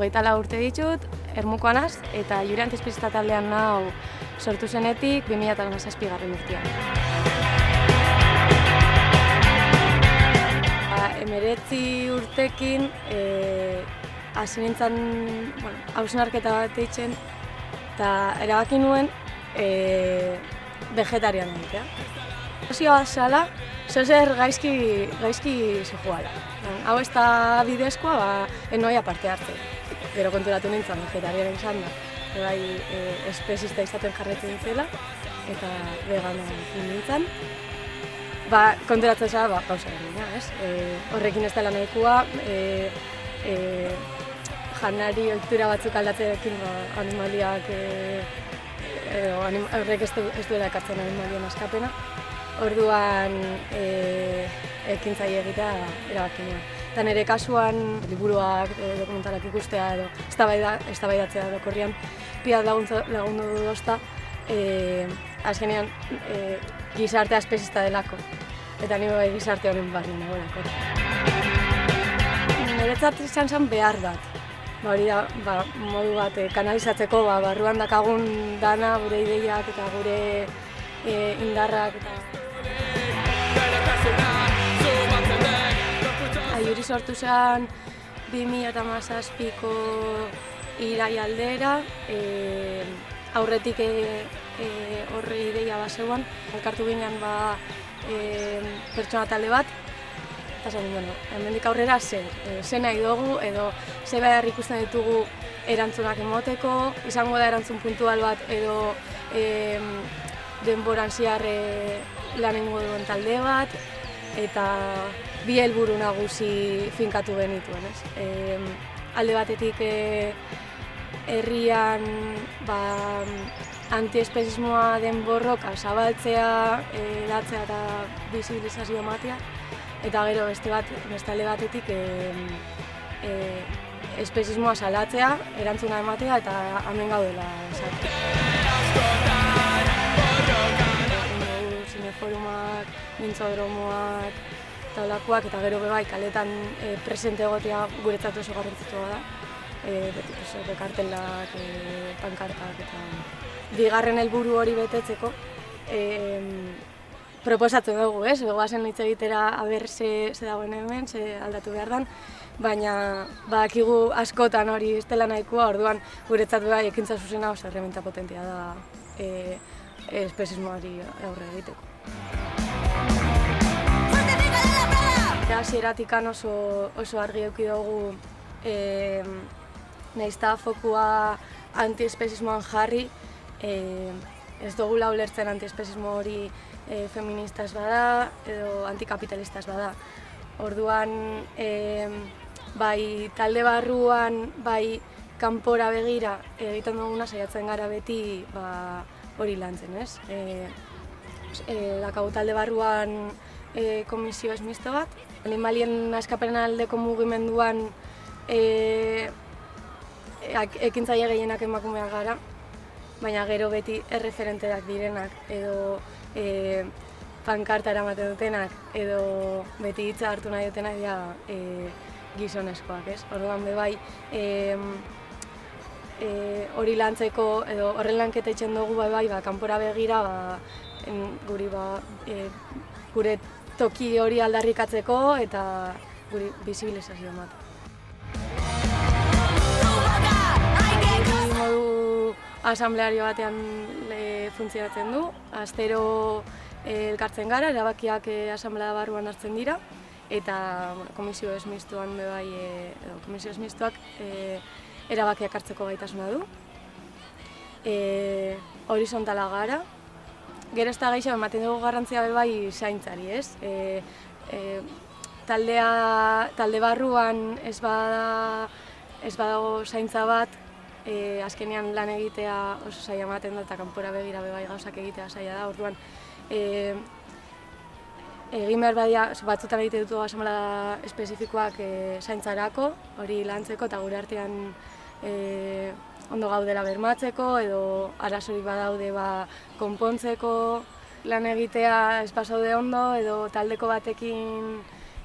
24 urte ditut, Ermukoan naz, eta Jure Antiespezista taldean nau sortu zenetik 2017 urtean. 19 urtekin hasi nintzen hausnarketa bat eitzen, eta erabaki nuen vegetarian egitea. Osioa zala, zozer gaizki zijoala. Hau ez da bidezkoa, enoia parte hartzen. Gero konturatu nintzen vegetarian izan da. Bai, espezista izaten jarretu nintzela, eta vegano nintzen. Konturatzen zara, gauza egina, ez? Horrekin ez dela nahikoa, janari ohitura batzuk aldatzeekin animaliak, horrek ez duela ekartzen animalien askapena. Orduan ekintzaile egitea erabaki nuen. Eta nire kasuan liburuak, dokumentalak ikustea edo eztabaidatzea orokorrean piat lagundu dozta, azkenean gizartea espezista delako. Eta nire bai gizarte honen barri nagoelako. Niretzat izan zen behar bat. Hori da, modu bat kanalizatzeko, barruan dakagun dana, gure ideiak eta gure indarrak. Aiuri sortu zen 2017ko irai aldera, aurretik horre ideia bat zeuan, elkartu ginen pertsona talde bat, eta zen, hemendik aurrera zer nahi dugu, edo ze behar ikusten ditugu erantzunak emoteko, izango da erantzun puntual bat, edo denboran zehar lan egingo duen talde bat, eta bi helburu nagusi finkatu genituen, ez? Alde batetik herrian antiespezismoa den borroka zabaltzea, hedatzea eta bizibilizazio ematea, eta gero beste alde batetik espezismoa salatzea, erantzuna ematea eta hemen gaudela esatea. Zineforumak, mintzodromoak, taulakoak eta gero bebai kaletan presente egotea guretzat oso garrantzitsua da. Beti kartelak, pankartak eta bigarren helburu hori betetzeko proposatzen dugu, ez? Goazen hitz egitera aber ze dagoen hemen, ze aldatu behar dan, baina badakigu askotan hori ez dela nahikoa, orduan guretzat bebai ekintza zuzena oso herramienta potentea da espezismoari aurre egiteko. Hasieratik oso argi eduki dugu nahiz fokua antiespezismoan jarri, ez dugula ulertzen antiespezismo hori feminista ez bada edo antikapitalista ez bada. Orduan, bai talde barruan, bai kanpora begira egiten duguna saiatzen gara beti hori lantzen, ez? Dakagu talde barruan komisio esmisto bat, animalien askapenen aldeko mugimenduan ekintzaile gehienak emakumeak gara, baina gero beti erreferenteak direnak edo pankarta eramaten dutenak edo beti hitza hartu nahi dutenak dira gizonezkoak, ez? Orduan bebai hori lantzeko edo horren lanketa itzen dugu bai, kanpora begira gure toki hori aldarrikatzeko eta guri bizibilizazio ematen. Modu asambleario batean funtzionatzen du, astero elkartzen gara, erabakiak asamblea barruan hartzen dira, eta komisio esmistuan bebai, komisio esmistuak erabakiak hartzeko gaitasuna du. Horizontala gara, gero ez da gehiago ematen dugu garrantzia bebai zaintzari, ez? Talde barruan ez badago zaintza bat, azkenean lan egitea oso zaila ematen da eta kanpora begira bebai gauzak egitea zaila da, orduan egin behar badia, batzutan egite dutu asamblea espezifikoak zaintzarako, hori lantzeko eta gure artean ondo gaudela bermatzeko edo arazorik badaude konpontzeko lan egitea ez pasaude ondo edo taldeko batekin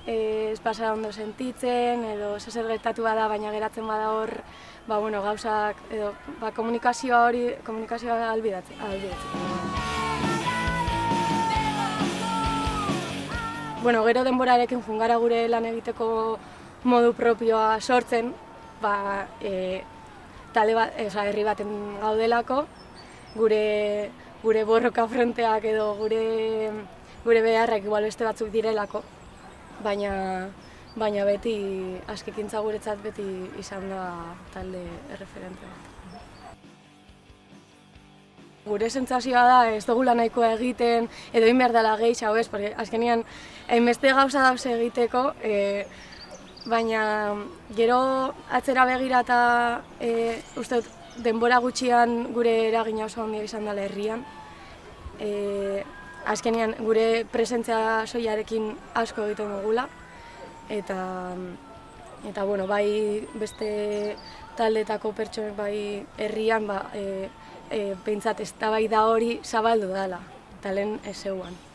ez pasara ondo sentitzen, edo zer gertatu bada, baina geratzen bada hor, gauzak, edo komunikazioa ahalbidetzen. Gero denborarekin jungara gure lan egiteko modu propioa sortzen, herri baten gaudelako, gure borroka fronteak edo gure beharrak igual beste batzuk direlako, baina beti, askekintza guretzat beti izan da talde erreferente bat. Gure sentsazioa da ez dugula nahikoa egiten, edo egin behar dela gehiago ez, porque azkenean hainbeste gauza dauz egiteko, baina gero atzera begira eta uste dut denbora gutxian gure eragina oso handia izan dela herrian. Azkenean gure presentzia soilarekin asko egiten dugula, eta bai beste taldeetako pertsonek bai herrian behintzat eztabaida hori zabaldu dela, eta lehen ez zeuan.